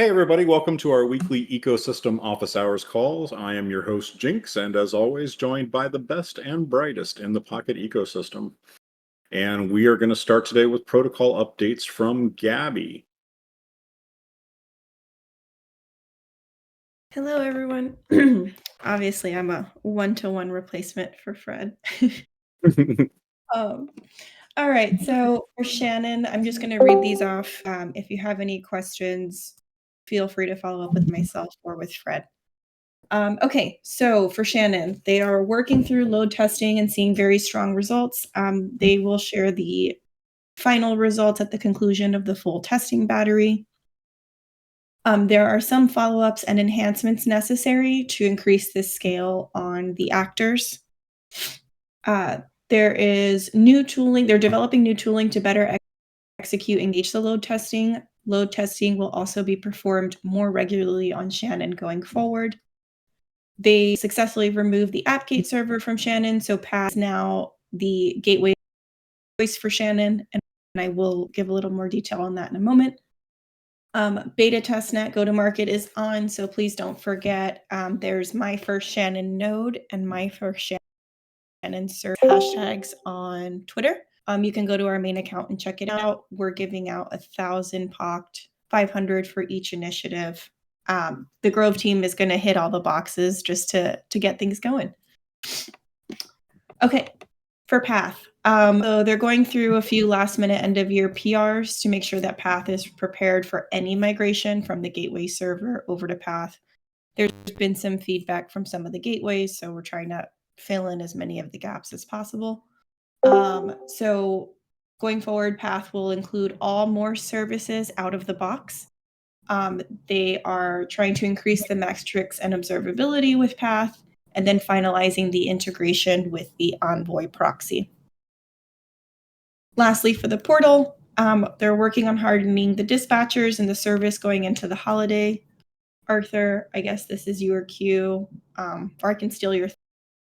Hey everybody, welcome to our weekly Ecosystem Office Hours calls. I am your host Jinx, and as always joined by the best and brightest in the Pocket ecosystem. And we are going to start today with protocol updates from Gabby. Hello, everyone. Obviously, I'm a one-to-one replacement for Fred. All right, so for Shannon, I'm just going to read these off. If you have any questions, feel free to follow up with myself or with Fred. Okay, so for Shannon, they are working through load testing and seeing very strong results. They will share the final results at the conclusion of the full testing battery. There are some follow-ups and enhancements necessary to increase the scale on the actors. There is new tooling. They're developing new tooling to better execute and engage the load testing. Load testing will also be performed more regularly on Shannon going forward. They successfully removed the AppGate server from Shannon, so PATH is now the gateway voice for Shannon, and I will give a little more detail on that in a moment. Beta testnet go-to-market is on, so please don't forget there's my first Shannon node and my first Shannon search hashtags on Twitter. You can go to our main account and check it out. We're giving out 1,000 POKT, 500 for each initiative. The Grove team is going to hit all the boxes just to get things going. Okay, for PATH. So they're going through a few last-minute end-of-year PRs to make sure that PATH is prepared for any migration from the gateway server over to PATH. There's been some feedback from some of the gateways, so we're trying to fill in as many of the gaps as possible. So going forward, PATH will include all more services out of the box. They are trying to increase the metrics and observability with PATH, and then finalizing the integration with the Envoy proxy. Lastly, for the portal, they're working on hardening the dispatchers and the service going into the holiday. Arthur, I guess this is your cue, or I can steal your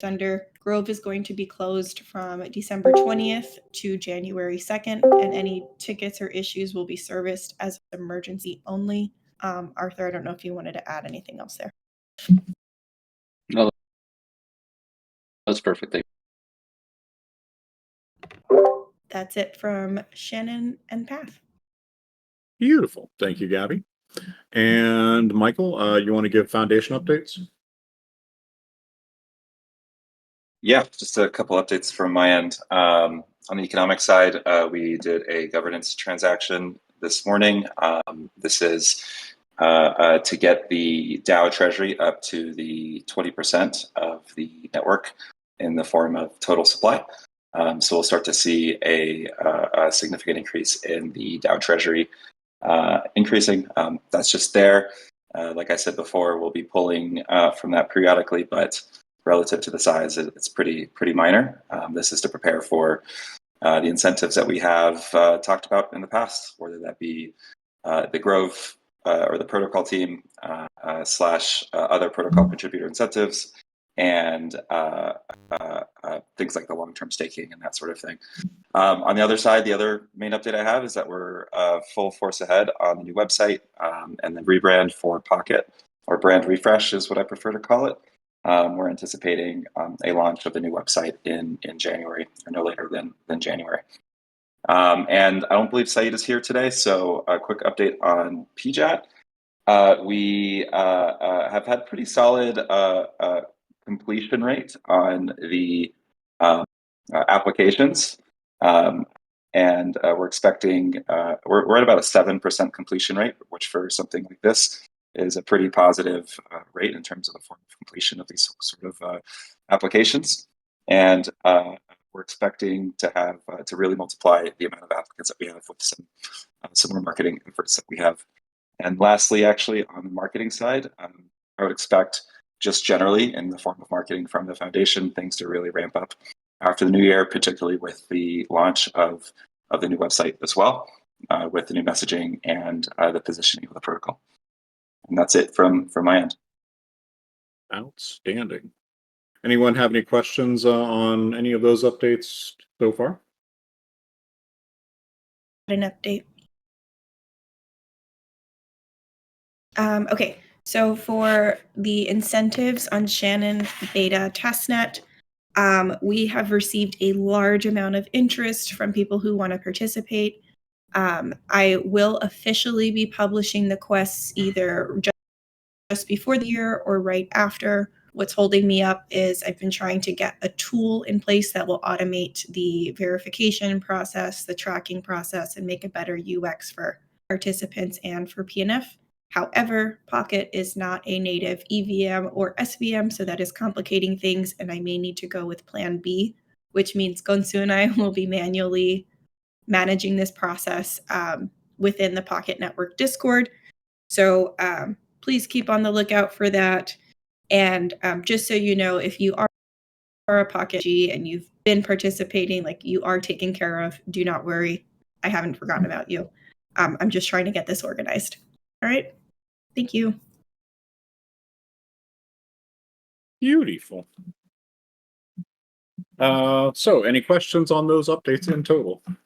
thunder. Grove is going to be closed from December 20th to January 2nd, and any tickets or issues will be serviced as emergency only. Arthur, I don't know if you wanted to add anything else there. No, that's perfect. That's it from Shannon and PATH. Beautiful. Thank you, Gabby. And Michael, you want to give foundation updates? Yeah, just a couple updates from my end. On the economic side, we did a governance transaction this morning. This is to get the DAO treasury up to the 20% of the network in the form of total supply. So we'll start to see a significant increase in the DAO treasury increasing. That's just there. Like I said before, we'll be pulling from that periodically, but relative to the size, it's pretty minor. This is to prepare for the incentives that we have talked about in the past, whether that be the Grove or the protocol team slash other protocol contributor incentives, and things like the long-term staking and that sort of thing. On the other side, the other main update I have is that we're full force ahead on the new website and the rebrand for Pocket, or brand refresh is what I prefer to call it. We're anticipating a launch of the new website in January, or no later than January. And I don't believe Saeed is here today, so a quick update on PJAT. We have had pretty solid completion rate on the applications. And we're expecting, we're at about a 7% completion rate, which for something like this is a pretty positive rate in terms of the form of completion of these sort of applications. And we're expecting to have to really multiply the amount of applicants that we have with some more marketing efforts that we have. And lastly, actually, on the marketing side, I would expect just generally in the form of marketing from the foundation, things to really ramp up after the new year, particularly with the launch of the new website as well, with the new messaging and the positioning of the protocol. And that's it from my end. Outstanding. Anyone have any questions on any of those updates so far? An update. Okay, so for the incentives on Shannon beta testnet, we have received a large amount of interest from people who want to participate. I will officially be publishing the quests either just before the year or right after. What's holding me up is I've been trying to get a tool in place that will automate the verification process, the tracking process, and make a better UX for participants and for PNF. However, Pocket is not a native EVM or SVM, so that is complicating things, and I may need to go with Plan B, which means Gonsu and I will be manually managing this process within the Pocket Network Discord. So please keep on the lookout for that. And just so you know, if you are a Pocket G and you've been participating, like you are taken care of, do not worry. I haven't forgotten about you. I'm just trying to get this organized. All right. Thank you. Beautiful. So any questions on those updates in total? And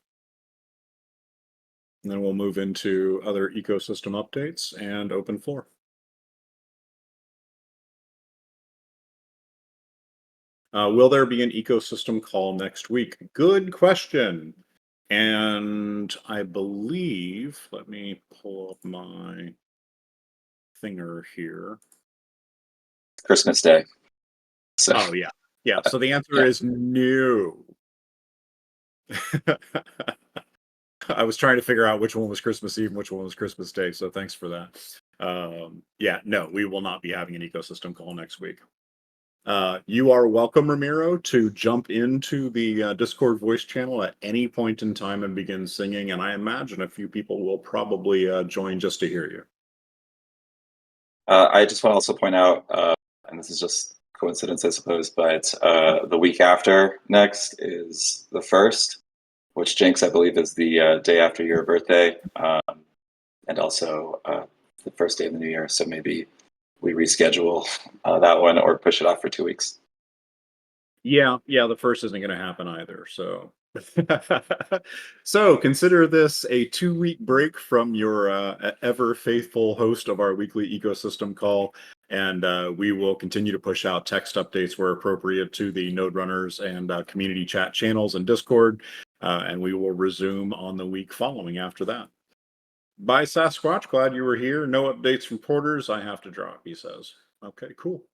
then we'll move into other ecosystem updates and open floor. Will there be an ecosystem call next week? Good question. And I believe, let me pull up my finger here. Christmas Day. So, Oh, yeah. Yeah. So the answer Yeah. is no. I was trying to figure out which one was Christmas Eve and which one was Christmas Day. So thanks for that. Yeah, no, we will not be having an ecosystem call next week. You are welcome, Ramiro, to jump into the Discord voice channel at any point in time and begin singing. And I imagine a few people will probably join just to hear you. I just want to also point out, and this is just coincidence, I suppose, but the week after next is the 1st, which Jinx, I believe, is the day after your birthday, and also the first day of the new year. So maybe we reschedule that one or push it off for 2 weeks. Yeah, the first isn't going to happen either. So, so consider this a 2-week break from your ever faithful host of our weekly ecosystem call, and we will continue to push out text updates where appropriate to the node runners and community chat channels and Discord, and we will resume on the week following after that. Bye, Sasquatch. Glad you were here. No updates from Porters. I have to drop, he says. Okay, cool.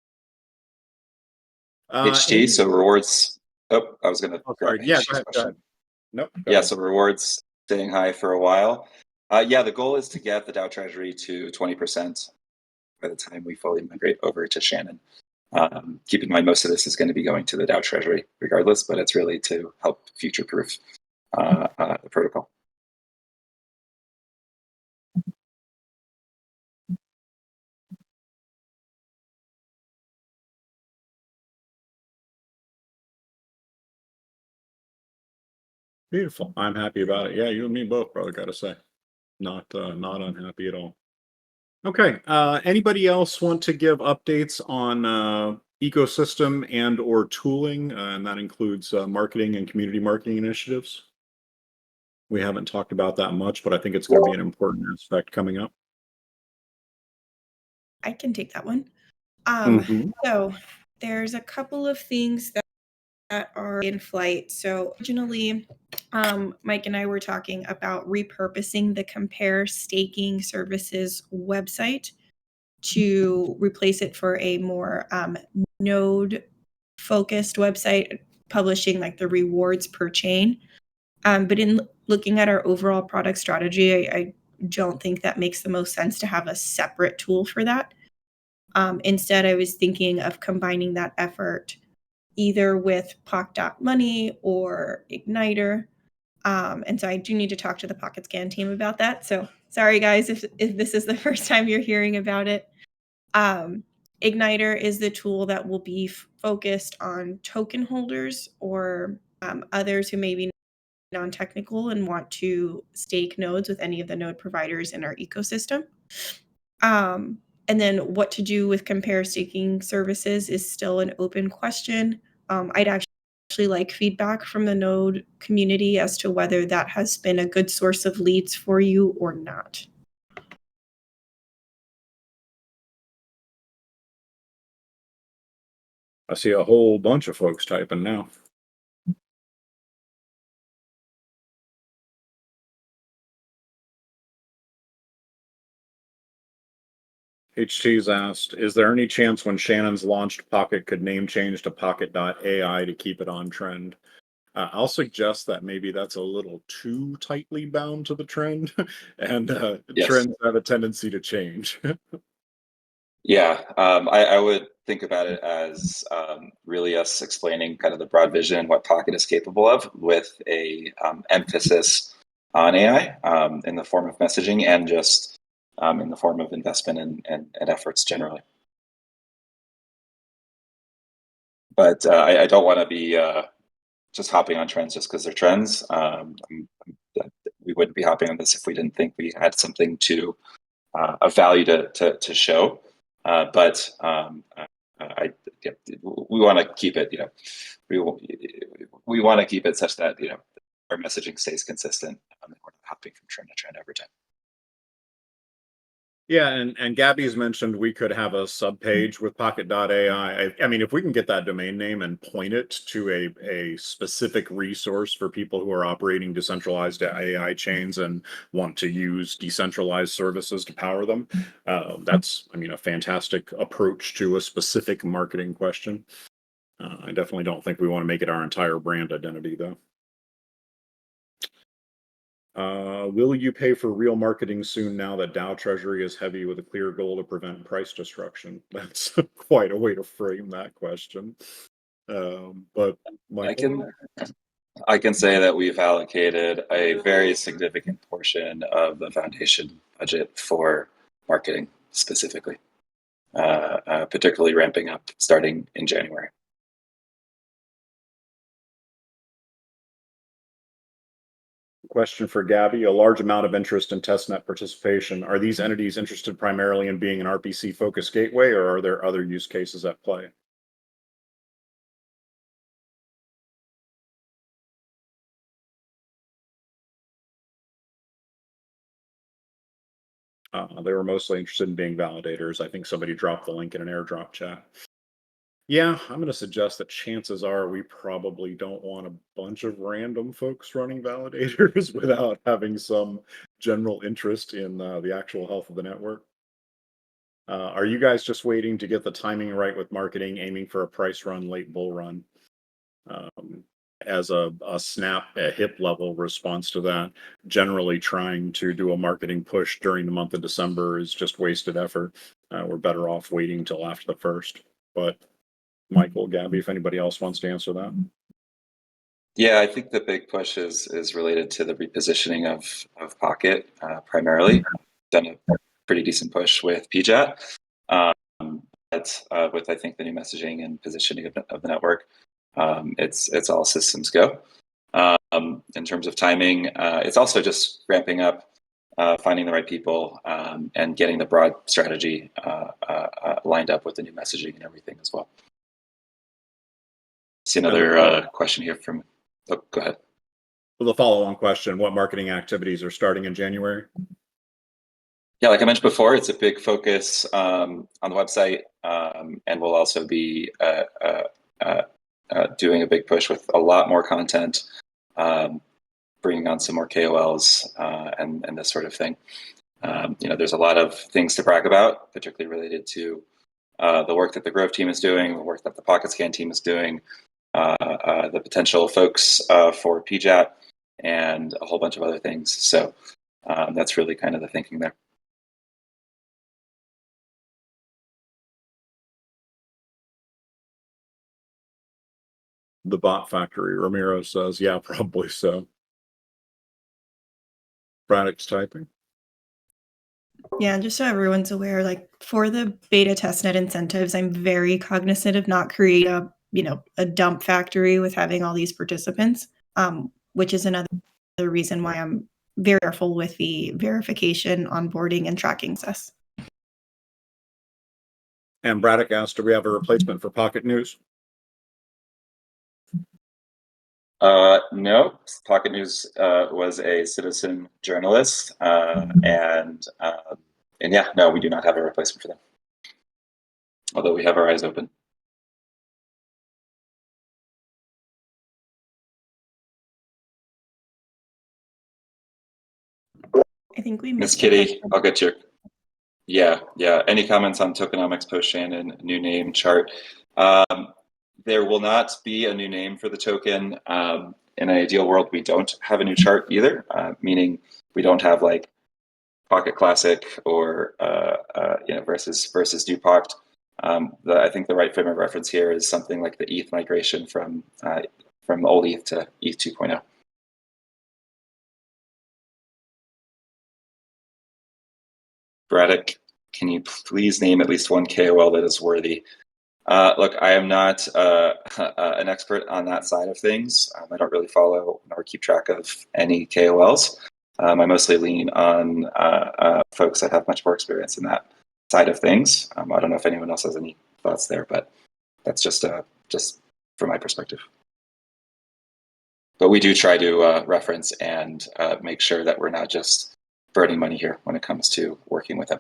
HT, so rewards. Oh, I was going to grab Yeah, HT's go question. ahead. Nope. Yeah, so rewards staying high for a while. Yeah, the goal is to get the Dow Treasury to 20% by the time we fully migrate over to Shannon. Keep in mind, most of this is going to be going to the Dow Treasury regardless, but it's really to help future-proof the protocol. Beautiful. I'm happy about it. Yeah, you and me both, brother. Gotta say, not unhappy at all. Okay. Anybody else want to give updates on ecosystem and or tooling, and that includes marketing and community marketing initiatives? We haven't talked about that much, but I think it's going to be an important aspect coming up. I can take that one. Mhm. So there's a couple of things that are in flight. So originally, Mike and I were talking about repurposing the Compare Staking Services website to replace it for a more node focused website, publishing like the rewards per chain. But in looking at our overall product strategy, I don't think that makes the most sense to have a separate tool for that. Instead, I was thinking of combining that effort either with POKT.money or Igniter. And so I do need to talk to the Pocket Scan team about that. So sorry, guys, if this is the first time you're hearing about it. Igniter is the tool that will be focused on token holders or others who may be non-technical and want to stake nodes with any of the node providers in our ecosystem. And then what to do with Compare Staking Services is still an open question. I'd actually like feedback from the node community as to whether that has been a good source of leads for you or not. I see a whole bunch of folks typing now. HT's asked, is there any chance when Shannon's launched Pocket could name change to Pocket.ai to keep it on trend? I'll suggest that maybe that's a little too tightly bound to the trend, and Yes. trends have a tendency to change. Yeah, I would think about it as really us explaining kind of the broad vision and what Pocket is capable of, with a emphasis on AI in the form of messaging and just in the form of investment and efforts generally. But I don't want to be just hopping on trends just because they're trends. We wouldn't be hopping on this if we didn't think we had something of value to show. But we want to keep it, we want to keep it such that, our messaging stays consistent and we're not hopping from trend to trend every time. Yeah, and Gabby's mentioned we could have a subpage with Pocket.ai. I mean, if we can get that domain name and point it to a specific resource for people who are operating decentralized AI chains and want to use decentralized services to power them, that's, I mean, a fantastic approach to a specific marketing question. I definitely don't think we want to make it our entire brand identity, though. Will you pay for real marketing soon now that Dow Treasury is heavy with a clear goal to prevent price destruction? That's quite a way to frame that question. But Michael? I can say that we've allocated a very significant portion of the foundation budget for marketing specifically, particularly ramping up starting in January. Question for Gabby. A large amount of interest in testnet participation. Are these entities interested primarily in being an RPC-focused gateway, or are there other use cases at play? They were mostly interested in being validators. I think somebody dropped the link in an airdrop chat. Yeah, I'm going to suggest that chances are we probably don't want a bunch of random folks running validators without having some general interest in the actual health of the network. Are you guys just waiting to get the timing right with marketing, aiming for a price run, late bull run? As a snap, a hip level response to that, generally trying to do a marketing push during the month of December is just wasted effort. We're better off waiting till after the first. But Michael, Gabby, if anybody else wants to answer that. Yeah, I think the big push is related to the repositioning of Pocket primarily. Done a pretty decent push with PJAT, but with I think the new messaging and positioning of the network, it's all systems go. In terms of timing, it's also just ramping up, finding the right people, and getting the broad strategy lined up with the new messaging and everything as well. See another question here from. Oh, go ahead. Well, the follow-on question: what marketing activities are starting in January? Yeah, like I mentioned before, it's a big focus on the website, and we'll also be doing a big push with a lot more content, bringing on some more KOLs and this sort of thing. There's a lot of things to brag about, particularly related to the work that the Grove team is doing, the work that the PocketScan team is doing, the potential folks for PJAT, and a whole bunch of other things. So that's really kind of the thinking there. The bot factory, Ramiro says, yeah, probably so. Braddock's typing. Yeah, just so everyone's aware, like for the beta testnet incentives, I'm very cognizant of not creating a dump factory with having all these participants, which is another reason why I'm very careful with the verification, onboarding, and tracking success. And Braddock asked, do we have a replacement for Pocket News? No, Pocket News was a citizen journalist, and yeah, no, we do not have a replacement for them. Although we have our eyes open. I think we Miss missed a Kitty, question. I'll get your. Yeah. Any comments on tokenomics post Shannon new name chart? There will not be a new name for the token. In an ideal world, we don't have a new chart either, meaning we don't have like Pocket Classic or versus new POKT. I think the right frame of reference here is something like the ETH migration from old ETH to ETH 2.0. Braddock, can you please name at least one KOL that is worthy? Look, I am not an expert on that side of things. I don't really follow nor keep track of any KOLs. I mostly lean on folks that have much more experience in that side of things. I don't know if anyone else has any thoughts there, but that's just from my perspective. But we do try to reference and make sure that we're not just burning money here when it comes to working with them.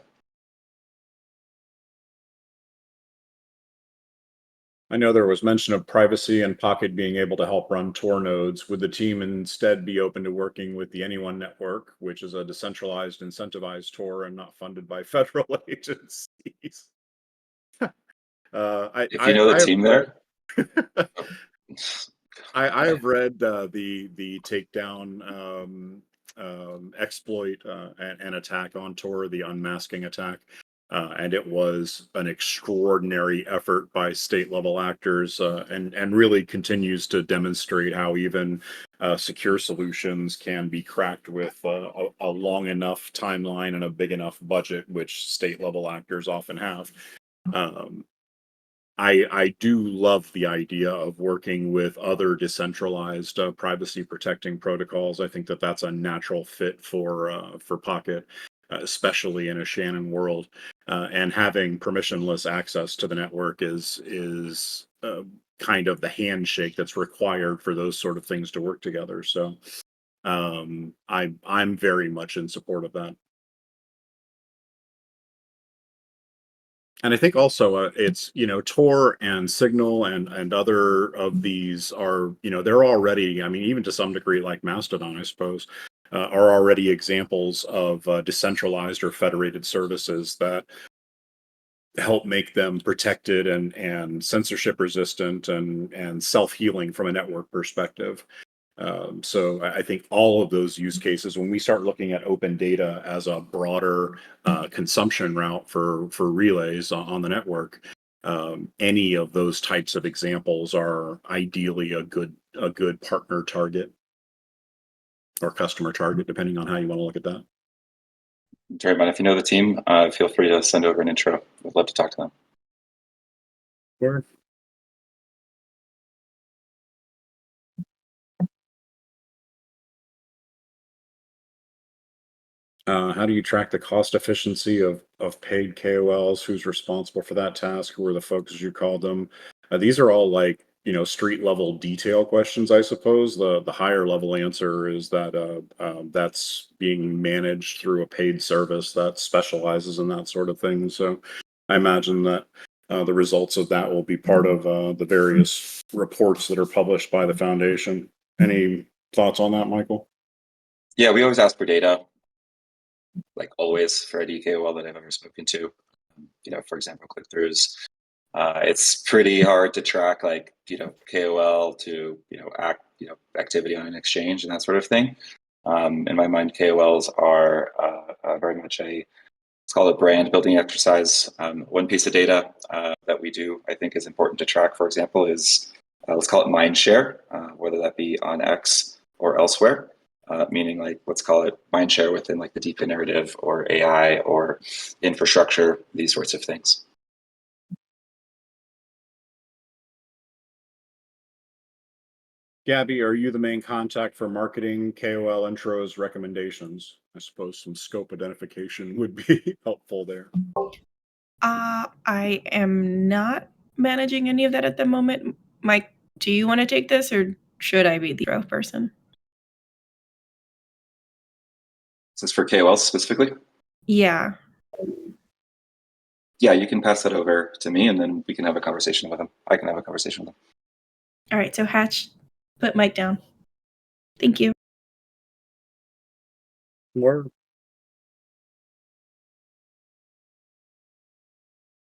I know there was mention of privacy and Pocket being able to help run Tor nodes. Would the team instead be open to working with the Anyone network, which is a decentralized, incentivized Tor and not funded by federal agencies? If you know the team there. I have read the takedown exploit and attack on Tor, the unmasking attack. And it was an extraordinary effort by state level actors and really continues to demonstrate how even secure solutions can be cracked with a long enough timeline and a big enough budget, which state level actors often have. I do love the idea of working with other decentralized privacy protecting protocols. I think that that's a natural fit for Pocket, especially in a Shannon world. And having permissionless access to the network is kind of the handshake that's required for those sort of things to work together. So I'm very much in support of that. And I think also it's, Tor and Signal and other of these are, they're already, I mean, even to some degree like Mastodon, I suppose, are already examples of decentralized or federated services that help make them protected and censorship resistant and self-healing from a network perspective. So I think all of those use cases, when we start looking at open data as a broader consumption route for relays on the network, any of those types of examples are ideally a good partner target or customer target, depending on how you want to look at that. Draymond, if you know the team, feel free to send over an intro. I'd love to talk to them. Sure. How do you track the cost efficiency of paid KOLs? Who's responsible for that task? Who are the folks as you call them? These are all like, street level detail questions, I suppose. The higher level answer is that that's being managed through a paid service that specializes in that sort of thing. So I imagine that the results of that will be part of the various reports that are published by the foundation. Any thoughts on that, Michael? Yeah, we always ask for data, like always, for any KOL that I've ever spoken to. For example, click-throughs. It's pretty hard to track, like, KOL to activity on an exchange and that sort of thing. In my mind, KOLs are very much let's call it brand building exercise. One piece of data that we do, I think, is important to track, for example, is let's call it mind share, whether that be on X or elsewhere. Meaning, like, let's call it mind share within like the DeepIn narrative or AI or infrastructure, these sorts of things. Gabby, are you the main contact for marketing, KOL intros, recommendations? I suppose some scope identification would be helpful there. I am not managing any of that at the moment. Mike, do you want to take this or should I be the intro person? Is this for KOLs specifically? Yeah. Yeah, you can pass that over to me and then we can have a conversation with them. I can have a conversation with them. All right. So Hatch, put Mike down. Thank you. Word.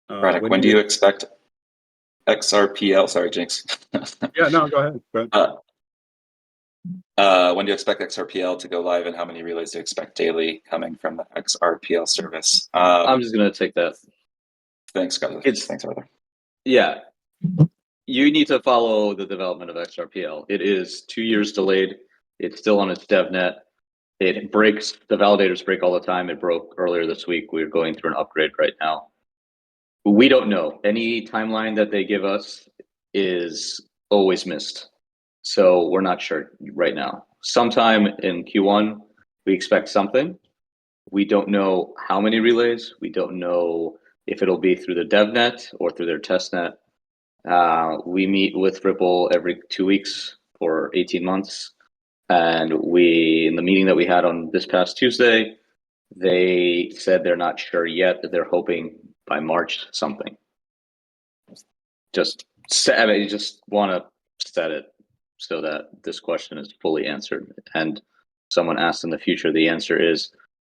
Braddock, when do you expect XRPL? Sorry, Jinx. Yeah, no, go ahead. Go ahead. When do you expect XRPL to go live, and how many relays do you expect daily coming from the XRPL service? I'm just going to take that. Thanks, guys. Thanks, Arthur. Yeah. You need to follow the development of XRPL. It is 2 years delayed. It's still on its DevNet. It breaks. The validators break all the time. It broke earlier this week. We're going through an upgrade right now. We don't know. Any timeline that they give us is always missed. So we're not sure right now. Sometime in Q1, we expect something. We don't know how many relays. We don't know if it'll be through the DevNet or through their testnet. We meet with Ripple every 2 weeks for 18 months. And in the meeting that we had on this past Tuesday, they said they're not sure yet, that they're hoping by March something. Just want to set it so that this question is fully answered. And someone asked in the future, the answer is,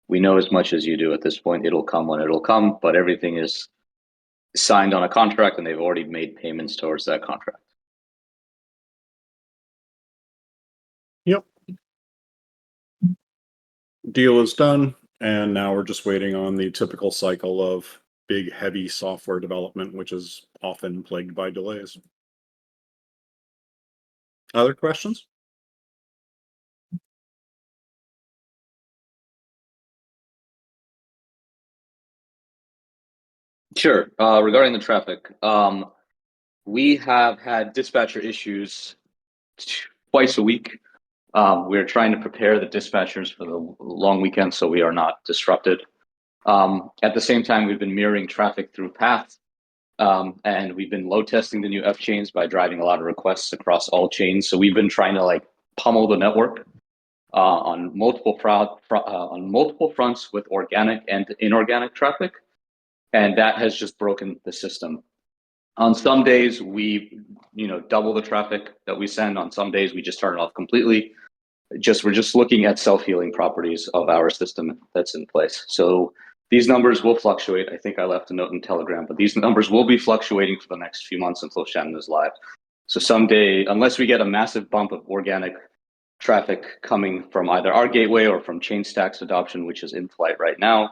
we know as much as you do at this point. It'll come when it'll come, but everything is signed on a contract and they've already made payments towards that contract. Yep. Deal is done, and now we're just waiting on the typical cycle of big, heavy software development, which is often plagued by delays. Other questions? Sure. Regarding the traffic, we have had dispatcher issues twice a week. We're trying to prepare the dispatchers for the long weekend so we are not disrupted. At the same time, we've been mirroring traffic through Path, and we've been load testing the new F chains by driving a lot of requests across all chains. So we've been trying to like pummel the network on multiple fronts with organic and inorganic traffic, and that has just broken the system. On some days, we double the traffic that we send. On some days, we just turn it off completely. We're just looking at self-healing properties of our system that's in place. So these numbers will fluctuate. I think I left a note in Telegram, but these numbers will be fluctuating for the next few months until Shannon is live. So someday, unless we get a massive bump of organic traffic coming from either our gateway or from ChainStack's adoption, which is in flight right now,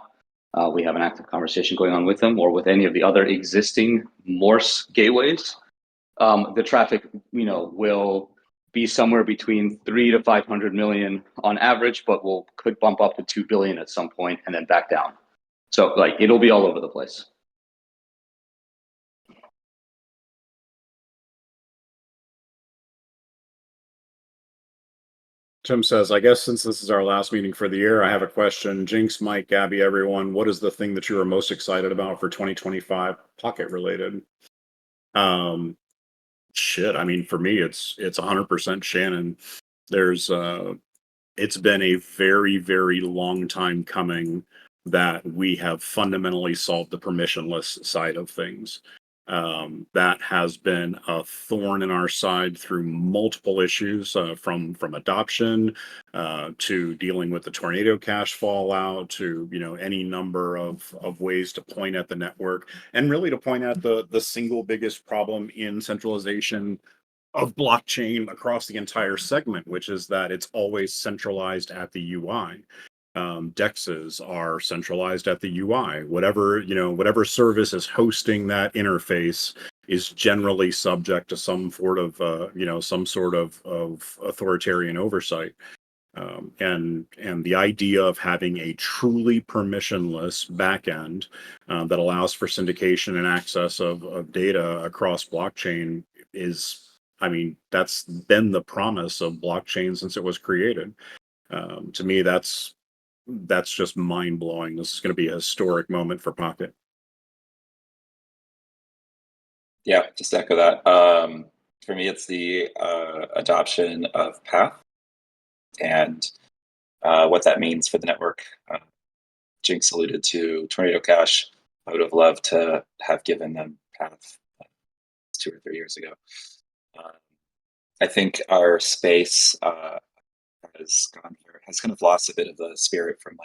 we have an active conversation going on with them, or with any of the other existing Morse gateways. The traffic, will be somewhere between 300 to 500 million on average, but could bump up to 2 billion at some point and then back down. So it'll be all over the place. Tim says, I guess since this is our last meeting for the year, I have a question. Jinx, Mike, Gabby, everyone, what is the thing that you are most excited about for 2025 Pocket related? Shit, I mean, for me, it's 100% Shannon. It's been a very, very long time coming that we have fundamentally solved the permissionless side of things. That has been a thorn in our side through multiple issues, from adoption to dealing with the tornado cache fallout to any number of ways to point at the network, and really to point at the single biggest problem in centralization of blockchain across the entire segment, which is that it's always centralized at the UI. DEXs are centralized at the UI. Whatever service is hosting that interface is generally subject to some sort of authoritarian oversight. And the idea of having a truly permissionless backend that allows for syndication and access of data across blockchain that's been the promise of blockchain since it was created. To me, that's just mind-blowing. This is going to be a historic moment for Pocket. Yeah, just echo that. For me, it's the adoption of Path and what that means for the network. Jinx alluded to Tornado Cache. I would have loved to have given them Path 2 or 3 years ago. I think our space has kind of lost a bit of the spirit from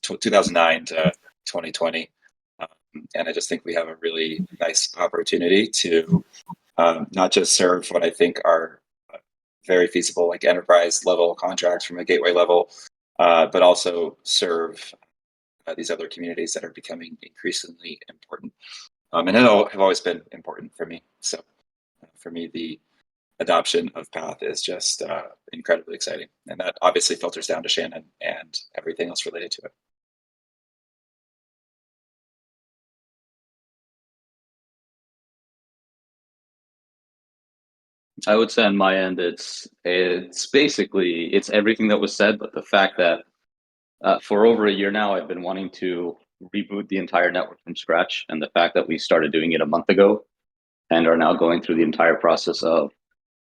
2009 to 2020. And I just think we have a really nice opportunity to not just serve what I think are very feasible, like enterprise level contracts from a gateway level, but also serve these other communities that are becoming increasingly important. And have always been important for me. So for me, the adoption of Path is just incredibly exciting. And that obviously filters down to Shannon and everything else related to it. I would say on my end, it's basically it's everything that was said, but the fact that for over a year now, I've been wanting to reboot the entire network from scratch, and the fact that we started doing it a month ago and are now going through the entire process of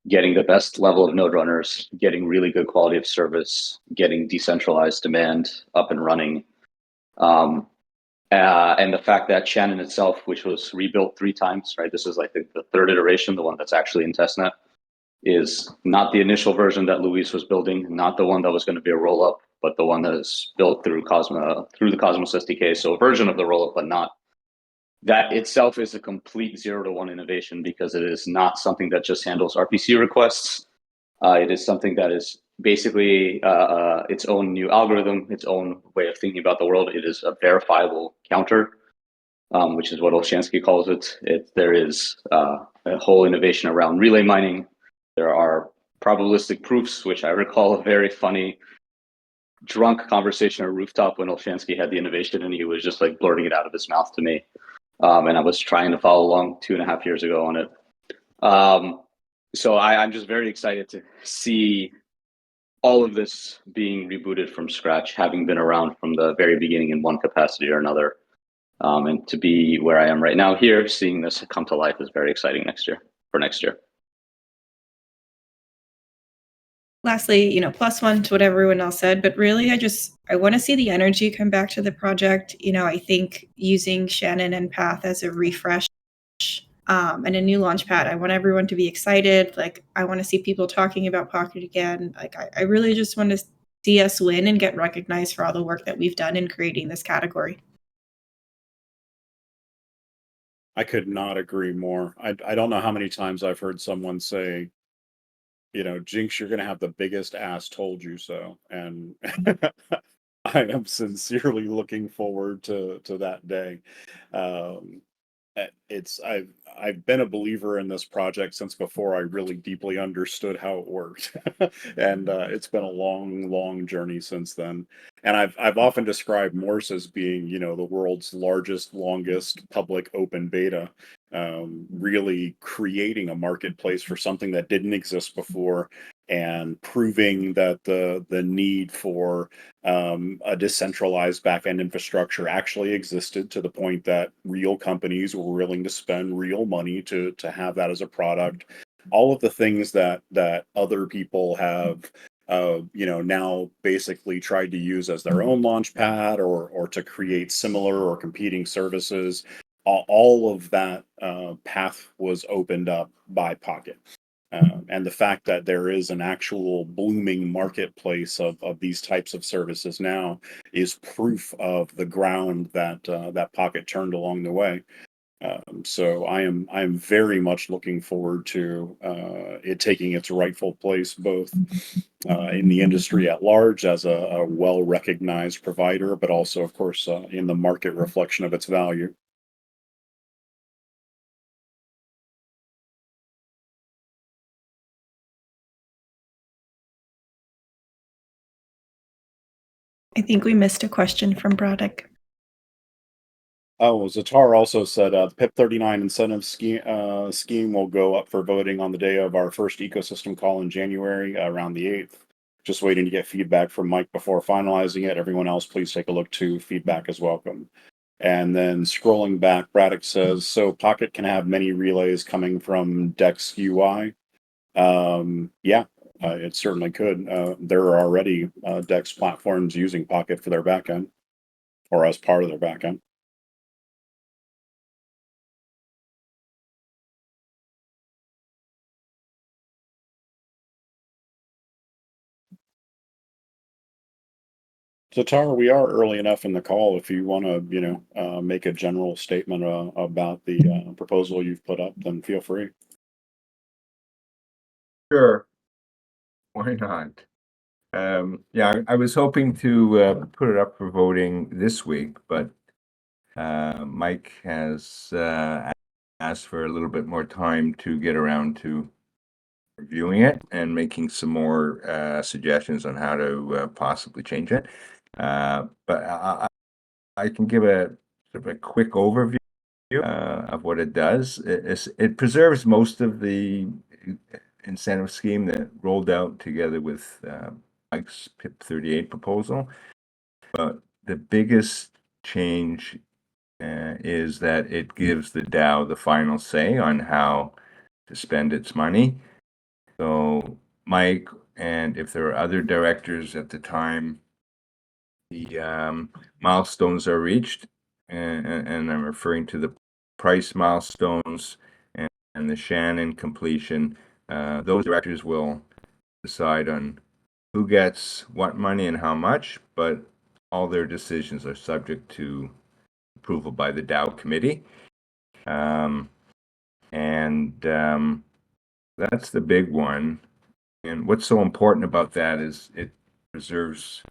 getting the best level of node runners, getting really good quality of service, getting decentralized demand up and running. And the fact that Shannon itself, which was rebuilt 3 times, right? This is like the third iteration, the one that's actually in testnet, is not the initial version that Luis was building, not the one that was going to be a roll-up, but the one that is built through the Cosmos SDK. So a version of the roll-up, but not. That itself is a complete 0-to-1 innovation because it is not something that just handles RPC requests. It is something that is basically its own new algorithm, its own way of thinking about the world. It is a verifiable counter, which is what Olshansky calls it. There is a whole innovation around relay mining. There are probabilistic proofs, which I recall a very funny drunk conversation at a rooftop when Olshansky had the innovation and he was just like blurting it out of his mouth to me. And I was trying to follow along 2.5 years ago on it. So I'm just very excited to see all of this being rebooted from scratch, having been around from the very beginning in one capacity or another. And to be where I am right now here, seeing this come to life is very exciting for next year. Lastly, +1 to what everyone else said, but really I want to see the energy come back to the project. I think using Shannon and Path as a refresh and a new launch pad, I want everyone to be excited. Like, I want to see people talking about Pocket again. Like, I really just want to see us win and get recognized for all the work that we've done in creating this category. I could not agree more. I don't know how many times I've heard someone say, Jinx, you're going to have the biggest ass told you so. And I am sincerely looking forward to that day. I've been a believer in this project since before I really deeply understood how it worked. And it's been a long journey since then. And I've often described Morse as being, the world's largest, longest public open beta, really creating a marketplace for something that didn't exist before and proving that the need for a decentralized backend infrastructure actually existed to the point that real companies were willing to spend real money to have that as a product. All of the things that other people have now basically tried to use as their own launch pad or to create similar or competing services. All of that path was opened up by Pocket. And the fact that there is an actual blooming marketplace of these types of services now is proof of the ground that that Pocket turned along the way. So I am very much looking forward to it taking its rightful place both in the industry at large as a well-recognized provider, but also, of course, in the market reflection of its value. I think we missed a question from Braddock. Oh, Zatar also said the PIP 39 incentive scheme will go up for voting on the day of our first ecosystem call in January, around the 8th. Just waiting to get feedback from Mike before finalizing it. Everyone else, please take a look too. Feedback is welcome. And then scrolling back, Braddock says, so Pocket can have many relays coming from Dex UI. Yeah, it certainly could. There are already Dex platforms using Pocket for their backend or as part of their backend. So Tara, we are early enough in the call. If you want to, make a general statement about the proposal you've put up, then feel free. Sure. Why not? Yeah, I was hoping to put it up for voting this week, but Mike has asked for a little bit more time to get around to reviewing it and making some more suggestions on how to possibly change it. But I can give a sort of a quick overview of what it does. It preserves most of the incentive scheme that rolled out together with Mike's PIP 38 proposal. But the biggest change is that it gives the DAO the final say on how to spend its money. So Mike, and if there are other directors at the time the milestones are reached, and I'm referring to the price milestones and the Shannon completion, those directors will decide on who gets what money and how much, but all their decisions are subject to approval by the DAO committee. That's the big one. And what's so important about that is it preserves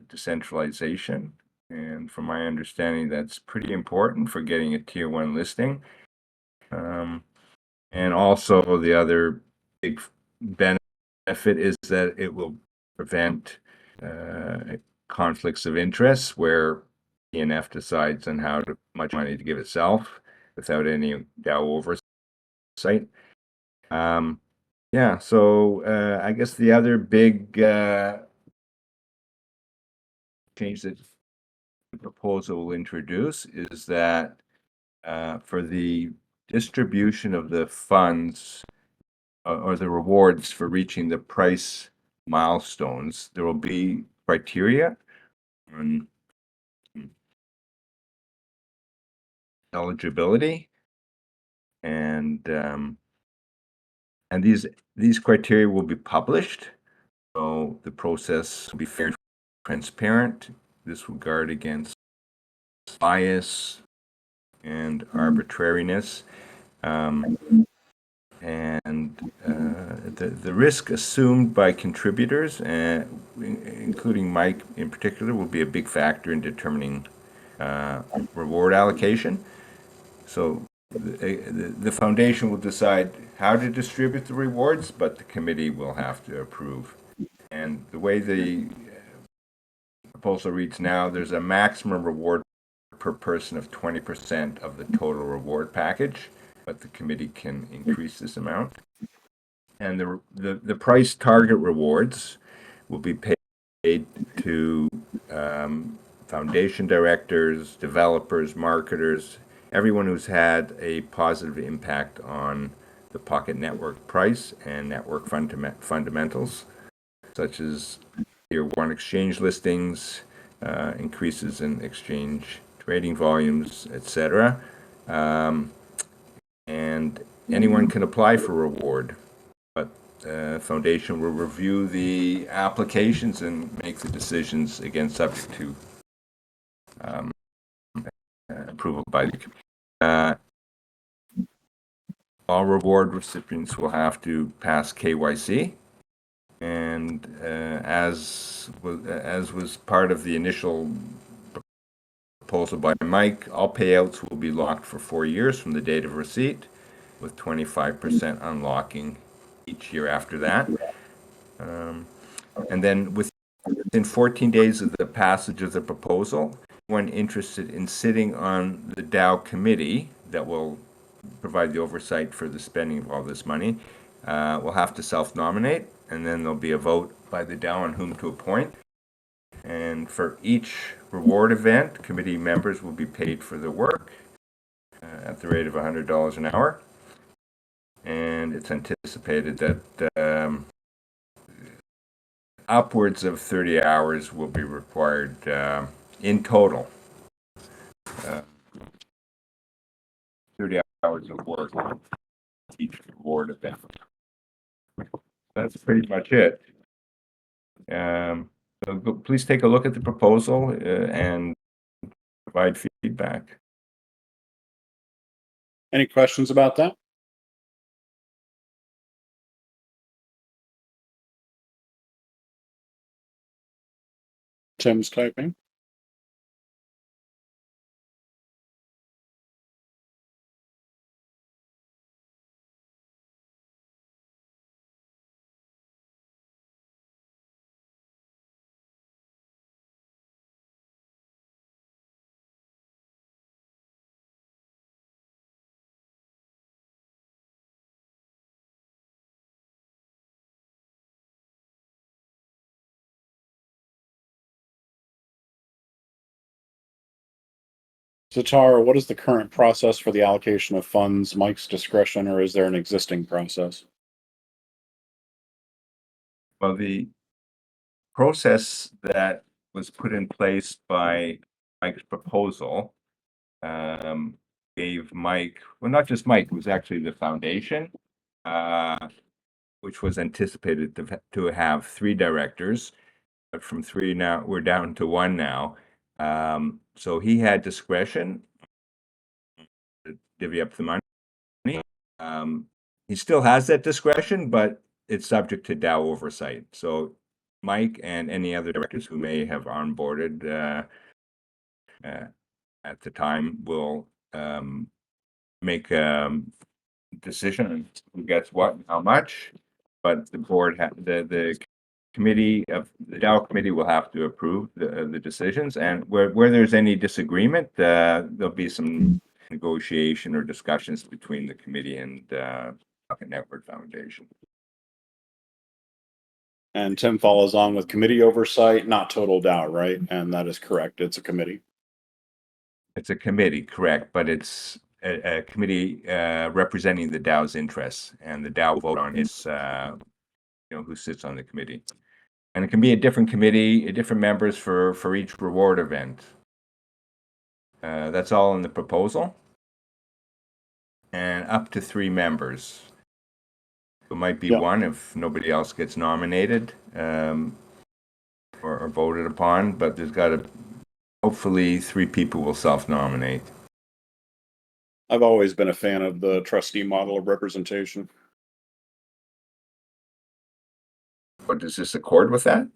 decentralization. And from my understanding, that's pretty important for getting a tier 1 listing. And also the other big benefit is that it will prevent conflicts of interest where PNF decides on how much money to give itself without any DAO oversight. Yeah, so I guess the other big change that the proposal will introduce is that for the distribution of the funds or the rewards for reaching the price milestones, there will be criteria on eligibility, and these criteria will be published. So the process will be fair, transparent. This will guard against bias and arbitrariness. The risk assumed by contributors, including Mike in particular, will be a big factor in determining reward allocation. So the foundation will decide how to distribute the rewards, but the committee will have to approve. And the way the proposal reads now, there's a maximum reward per person of 20% of the total reward package, but the committee can increase this amount. And the price target rewards will be paid to foundation directors, developers, marketers, everyone who's had a positive impact on the Pocket Network price and network fundamentals, such as tier 1 exchange listings, increases in exchange trading volumes, etc. And anyone can apply for reward, but the foundation will review the applications and make the decisions, again subject to approval by the committee. All reward recipients will have to pass KYC, and as was part of the initial proposal by Mike, all payouts will be locked for 4 years from the date of receipt, with 25% unlocking each year after that. And then within 14 days of the passage of the proposal, anyone interested in sitting on the DAO committee that will provide the oversight for the spending of all this money will have to self-nominate, and then there'll be a vote by the DAO on whom to appoint. And for each reward event, committee members will be paid for their work at the rate of $100 an hour. And it's anticipated that upwards of 30 hours will be required in total. 30 hours of work each reward event. That's pretty much it. Please take a look at the proposal and provide feedback. Any questions about that? Tim's typing. So Tara, what is the current process for the allocation of funds? Mike's discretion, or is there an existing process? Well, the process that was put in place by Mike's proposal gave Mike, well, not just Mike, it was actually the foundation, which was anticipated to have 3 directors. But from 3 now, we're down to 1 now. So he had discretion to divvy up the money. He still has that discretion, but it's subject to DAO oversight. So Mike and any other directors who may have onboarded at the time will make a decision on who gets what and how much. But the board, the committee of the DAO committee will have to approve the decisions. And where there's any disagreement, there'll be some negotiation or discussions between the committee and Pocket Network Foundation. And Tim follows on with committee oversight, not total DAO, right? And that is correct. It's a committee. It's a committee, correct, but it's a committee representing the DAO's interests, and the DAO vote on its, who sits on the committee. And it can be a different committee, different members for each reward event. That's all in the proposal. And up to 3 members. It might be 1 if nobody else gets nominated or voted upon, but there's got to, hopefully 3 people will self-nominate. I've always been a fan of the trustee model of representation. But does this accord with that?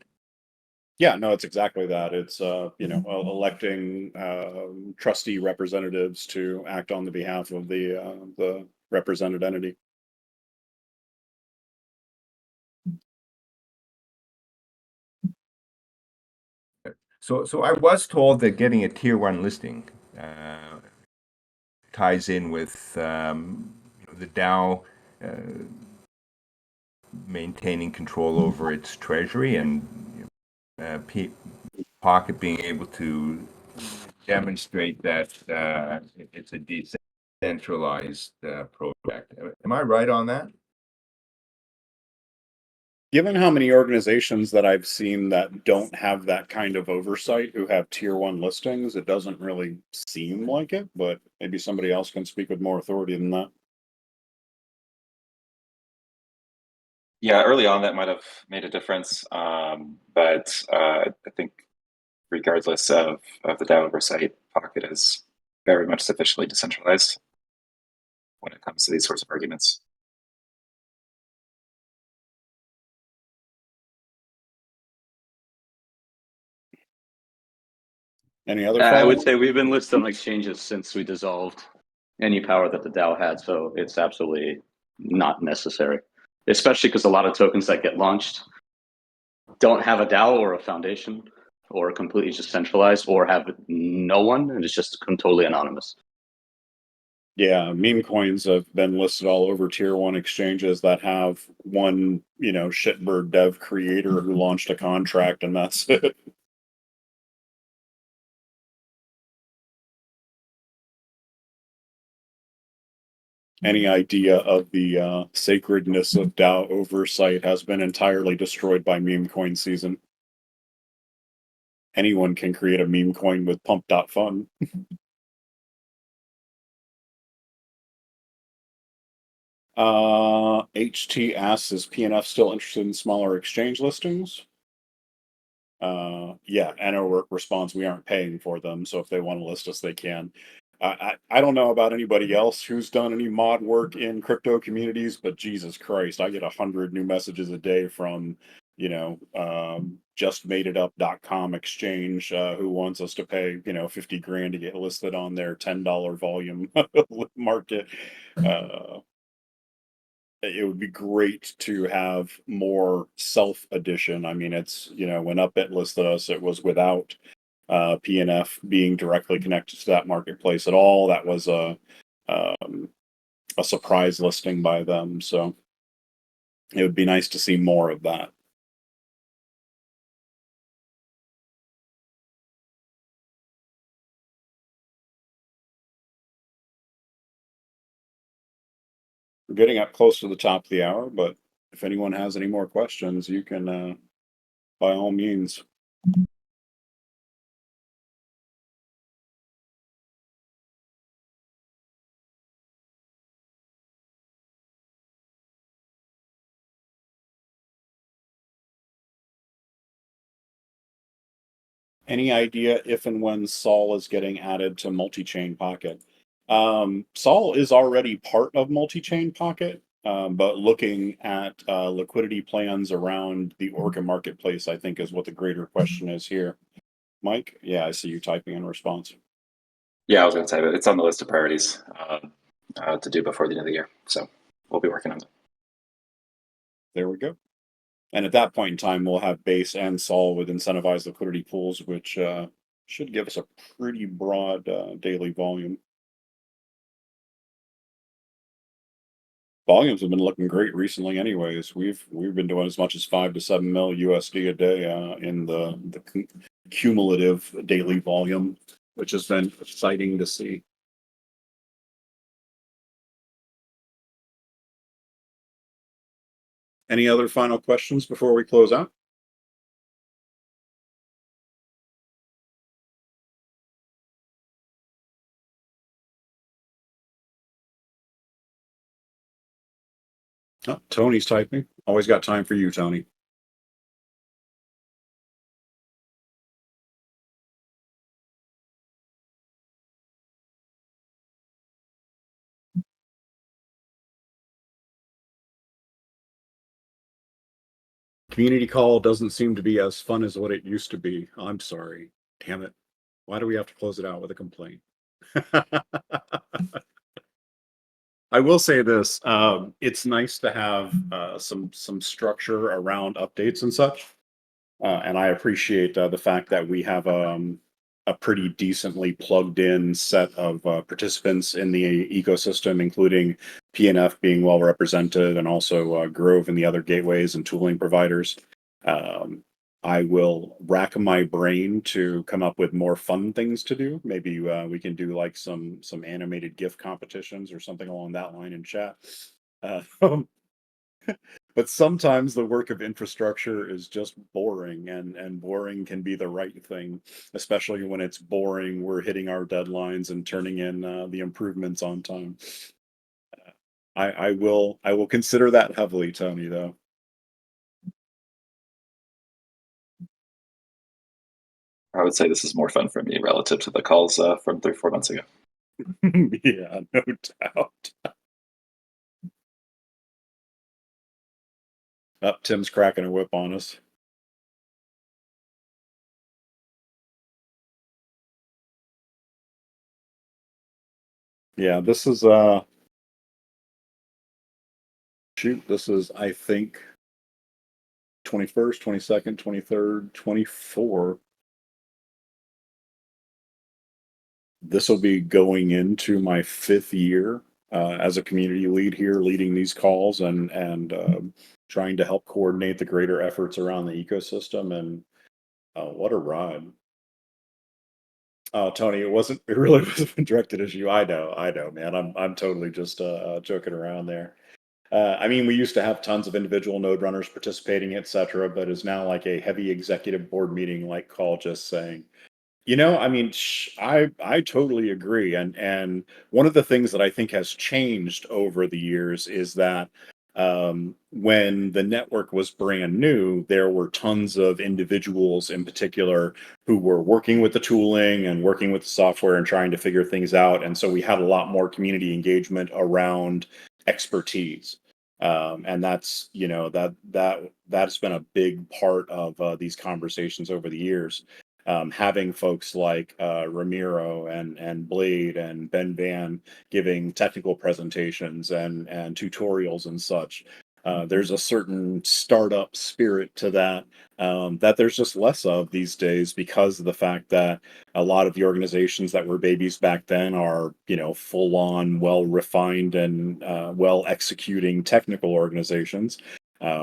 Yeah, no, it's exactly that. It's electing trustee representatives to act on the behalf of the represented entity. So I was told that getting a tier 1 listing ties in with the DAO maintaining control over its treasury and Pocket being able to demonstrate that it's a decentralized project. Am I right on that? Given how many organizations that I've seen that don't have that kind of oversight, who have tier 1 listings, it doesn't really seem like it, but maybe somebody else can speak with more authority than that. Yeah, early on that might have made a difference, but I think regardless of the DAO oversight, Pocket is very much sufficiently decentralized when it comes to these sorts of arguments. Any other I would follow-up? say we've been listed on exchanges since we dissolved any power that the DAO had, so it's absolutely not necessary, especially because a lot of tokens that get launched don't have a DAO or a foundation or are completely just centralized or have no one, and it's just totally anonymous. Yeah, meme coins have been listed all over tier 1 exchanges that have one, shitbird dev creator who launched a contract, and that's it. Any idea of the sacredness of DAO oversight has been entirely destroyed by meme coin season. Anyone can create a meme coin with pump.fun. HT asks, is PNF still interested in smaller exchange listings? Yeah, and our response, we aren't paying for them, so if they want to list us, they can. I don't know about anybody else who's done any mod work in crypto communities, but Jesus Christ, I get 100 new messages a day from, justmadeitup.com exchange, who wants us to pay, 50 grand to get listed on their $10 volume market. It would be great to have more self addition. I mean, it's, when Upbit listed us, it was without PNF being directly connected to that marketplace at all. That was a surprise listing by them. So it would be nice to see more of that. We're getting up close to the top of the hour, but if anyone has any more questions, you can, by all means. Any idea if and when Sol is getting added to multi-chain Pocket? Sol is already part of multi-chain Pocket, but looking at liquidity plans around the Orca marketplace, I think is what the greater question is here. Mike? Yeah, I see you typing in response. Yeah, I was going to say that it's on the list of priorities to do before the end of the year. So we'll be working on it. There we go. And at that point in time, we'll have base and Sol with incentivized liquidity pools, which should give us a pretty broad daily volume. Volumes have been looking great recently anyways. We've been doing as much as 5 to 7 mil USD a day in the cumulative daily volume, which has been exciting to see. Any other final questions before we close out? Oh, Tony's typing. Always got time for you, Tony. Community call doesn't seem to be as fun as what it used to be. I'm sorry. Damn it. Why do we have to close it out with a complaint? I will say this, it's nice to have some structure around updates and such. And I appreciate the fact that we have a pretty decently plugged in set of participants in the ecosystem, including PNF being well represented, and also Grove and the other gateways and tooling providers. I will rack my brain to come up with more fun things to do. Maybe we can do like some animated GIF competitions or something along that line in chat. But sometimes the work of infrastructure is just boring, and boring can be the right thing, especially when it's boring. We're hitting our deadlines and turning in the improvements on time. I will consider that heavily, Tony, though. I would say this is more fun for me relative to the calls from 3-4 months ago. Yeah, no doubt. Tim's cracking a whip on us. Yeah, this is shoot, this is, I think, 21st, 22nd, 23rd, 24. This will be going into my 5th year as a community lead here, leading these calls and trying to help coordinate the greater efforts around the ecosystem. And what a ride! Tony, it really wasn't directed at you. I know, man. I'm totally just joking around there. I mean, we used to have tons of individual node runners participating, etc., but is now like a heavy executive board meeting like call, just saying. I mean, I totally agree, and one of the things that I think has changed over the years is that when the network was brand new, there were tons of individuals in particular who were working with the tooling and working with the software and trying to figure things out. And so we had a lot more community engagement around expertise. And that's, that's been a big part of these conversations over the years. Having folks like Ramiro and Blade and Ben Van giving technical presentations and tutorials and such. There's a certain startup spirit to that that there's just less of these days because of the fact that a lot of the organizations that were babies back then are, full on, well refined and well executing technical organizations.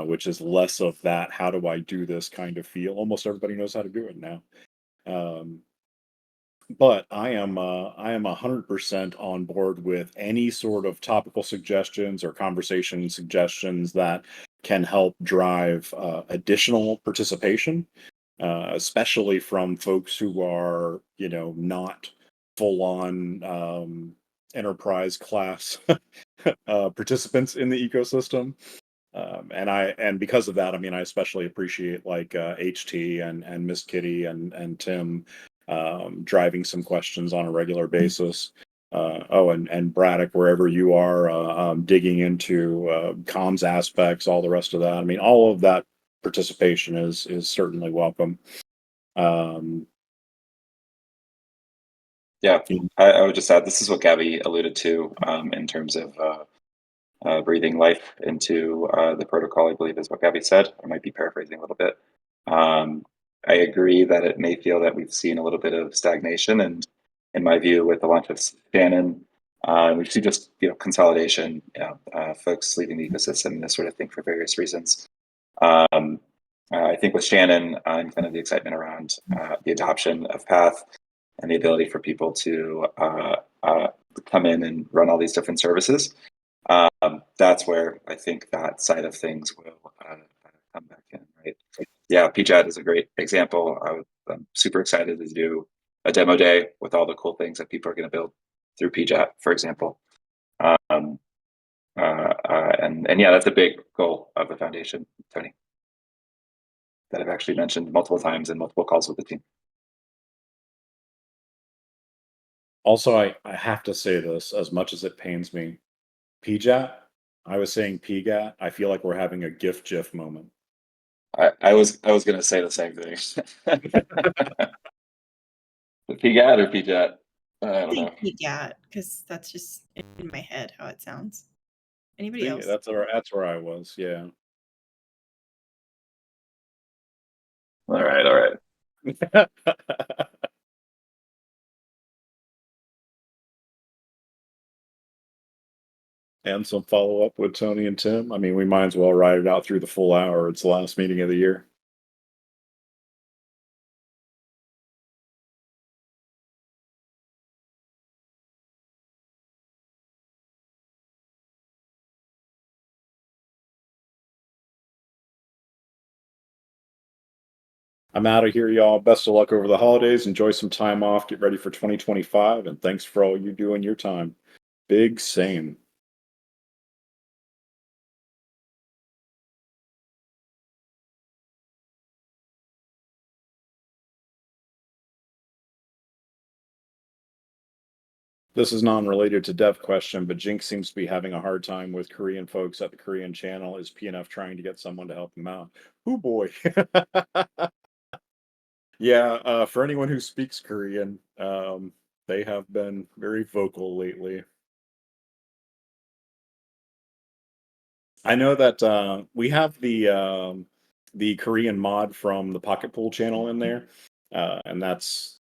Which is less of that how do I do this kind of feel. Almost everybody knows how to do it now. But I am 100% on board with any sort of topical suggestions or conversation suggestions that can help drive additional participation, especially from folks who are, not full on enterprise class participants in the ecosystem. And because of that, I especially appreciate like HT and Miss Kitty and Tim driving some questions on a regular basis. And Braddock, wherever you are, digging into comms aspects, all the rest of that. All of that participation is certainly welcome. Yeah, I would just add, this is what Gabby alluded to in terms of breathing life into the protocol, I believe is what Gabby said. I might be paraphrasing a little bit. I agree that it may feel that we've seen a little bit of stagnation, and in my view, with the launch of Shannon, we see just consolidation, folks leaving the ecosystem and this sort of thing for various reasons. I think with Shannon and kind of the excitement around the adoption of Path and the ability for people to come in and run all these different services, that's where I think that side of things will come back in, right? Yeah, PJAT is a great example. I'm super excited to do a demo day with all the cool things that people are going to build through PJAT, for example. And yeah, that's a big goal of the foundation, Tony, that I've actually mentioned multiple times in multiple calls with the team. Also, I have to say this, as much as it pains me, PJAT, I was saying PGAT, I feel like we're having a GIF moment. I was going to say the same thing. The PGAT or PJAT? I don't know. PGAT, because that's just in my head how it sounds. Anybody else? That's where I was. Yeah. All right. And some follow up with Tony and Tim. We might as well ride it out through the full hour. It's the last meeting of the year. I'm out of here, y'all. Best of luck over the holidays. Enjoy some time off. Get ready for 2025. And thanks for all you do in your time. Big same. This is non-related to Dev question, but Jinx seems to be having a hard time with Korean folks at the Korean channel. Is PNF trying to get someone to help him out? Oh boy. Yeah, for anyone who speaks Korean, they have been very vocal lately. I know that we have the Korean mod from the Pocket Pool channel in there, and that's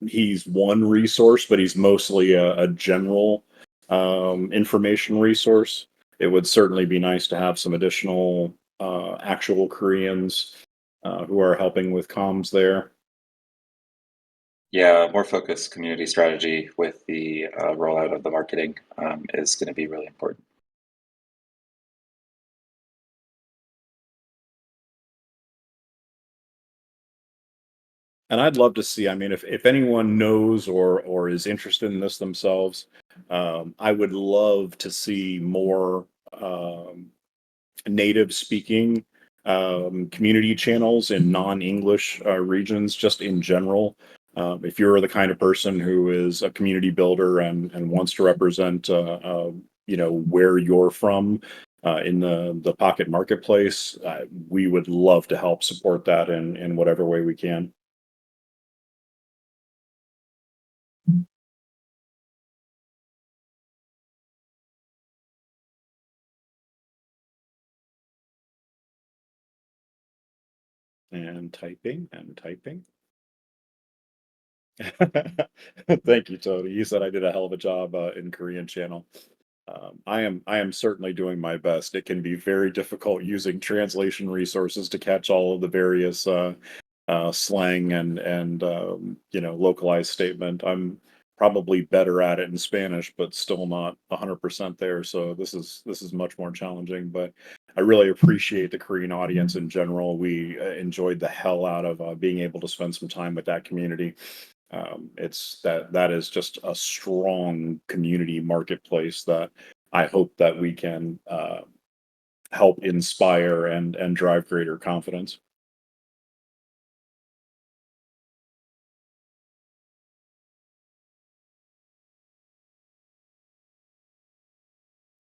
he's one resource, but he's mostly a general information resource. It would certainly be nice to have some additional actual Koreans who are helping with comms there. Yeah, more focused community strategy with the rollout of the marketing is going to be really important. And I'd love to see, if anyone knows or is interested in this themselves, I would love to see more native speaking community channels in non-English regions, just in general. If you're the kind of person who is a community builder and wants to represent, where you're from in the Pocket Marketplace, we would love to help support that in whatever way we can. And typing and typing. Thank you, Tony. You said I did a hell of a job in Korean channel. I am certainly doing my best. It can be very difficult using translation resources to catch all of the various slang and localized statement. I'm probably better at it in Spanish, but still not 100% there. So this is much more challenging. But I really appreciate the Korean audience in general. We enjoyed the hell out of being able to spend some time with that community. It's that is just a strong community marketplace that I hope that we can help inspire and drive greater confidence.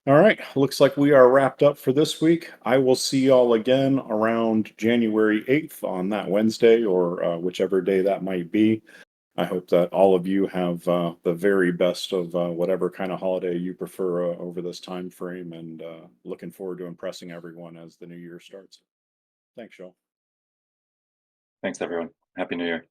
All right, looks like we are wrapped up for this week. I will see y'all again around January 8th on that Wednesday or whichever day that might be. I hope that all of you have the very best of whatever kind of holiday you prefer over this time frame, and looking forward to impressing everyone as the new year starts. Thanks, y'all. Thanks, everyone. Happy New Year.